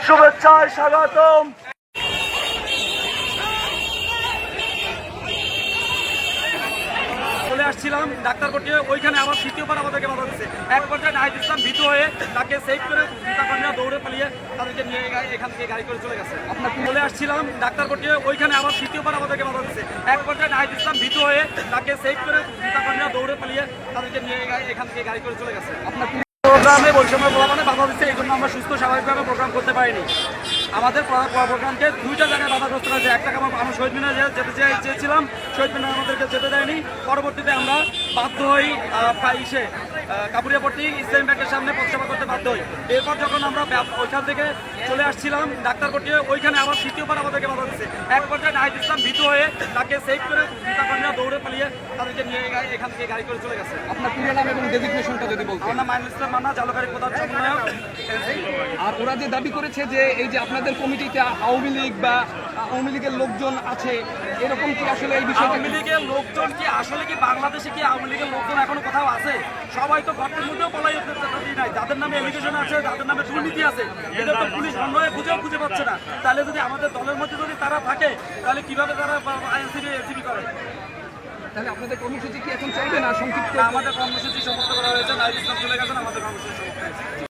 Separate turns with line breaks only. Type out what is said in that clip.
শুভেচ্ছায় স্বাগতম। চলে আসছিলাম ডাক্তার কোর্টে, ওইখানে আবার তৃতীয়বার আমাদেরকে বাধা দিচ্ছে। এক পর্যায়ে নাহিদ ইসলাম ভীত হয়ে তাকে সেভ করে নেতাকর্মীরা দৌড়ে পালিয়ে তাদেরকে নিয়ে এখান থেকে গাড়ি করে চলে গেছে। আপনার চলে আসছিলাম ডাক্তার কোর্টে, ওইখানে আবার তৃতীয়বার আমাদেরকে বাধা দিচ্ছে। এক পর্যায়ে নাহিদ ইসলাম ভীত হয়ে তাকে সেভ করে নেতাকর্মীরা দৌড়ে পালিয়ে তাদেরকে নিয়ে এখান থেকে গাড়ি করে চলে গেছে। আপনার প্রোগ্রামে বৈষম্য প্রভাবে বাধা দিচ্ছে, এই জন্য আমরা সুস্থ স্বাভাবিকভাবে প্রোগ্রাম করতে পারিনি। আমাদের প্রোগ্রামকে দুইটা জায়গায় বাধাগ্রস্ত করেছে। একটা আমরা শহীদ মিনারে যেতে চেয়েছিলাম, শহীদ মিনার আমাদেরকে যেতে দেয়নি। পরবর্তীতে আমরা বাধ্য হই কাপুরিয়াপট্টি ইসলামী ব্যাংকের সামনে পথসভা করতে বাধ্য হই। এরপর যখন আমরা ওইখান থেকে চলে আসছিলাম ডাক্তার কোর্টে, ওইখানে আবার তৃতীয়বার আমাদেরকে বাধা দিচ্ছে। এক পর্যায়ে নাহিদ ইসলাম ভীত হয়ে তাকে সেভ করে নেতাকর্মীরা দৌড়ে পালিয়ে তাদেরকে নিয়ে এখান থেকে গাড়ি করে চলে গেছে।
আপনার পুরো নাম এবং ডেজিগনেশনটা যদি বলতেন।
আমার নাম মাইনুল ইসলাম মান্না, জালকারী প্রধান সমন্বয়ক।
আর ওরা যে দাবি করেছে যে এই যে আপনাদের কমিটিতে আওয়ামী লীগ বা আওয়ামী লীগের লোকজন আছে, এরকম কি আসলে এই বিষয়ে?
আওয়ামী লীগের লোকজন কি আসলে কি বাংলাদেশে কি আওয়ামী লীগের লোকজন এখনো কোথাও আছে? সবাই তো গর্তের মধ্যেও পলাই নাই। যাদের নামে এলিগেশন আছে, যাদের নামে দুর্নীতি আছে, এদের তো পুলিশ অন্যায় খুঁজে পাচ্ছে না। তাহলে যদি আমাদের দলের মধ্যে যদি তারা থাকে, তাহলে কিভাবে তারা এনসিবি করে?
তাহলে আপনাদের কর্মসূচি কি এখন চলবে না? সংক্ষিপ্ত
আমাদের কর্মসূচি সমাপ্ত করা হয়েছে। নাহিদ ইসলাম চলে গেছেন, আমাদের কর্মসূচি সমাপ্ত হয়েছে।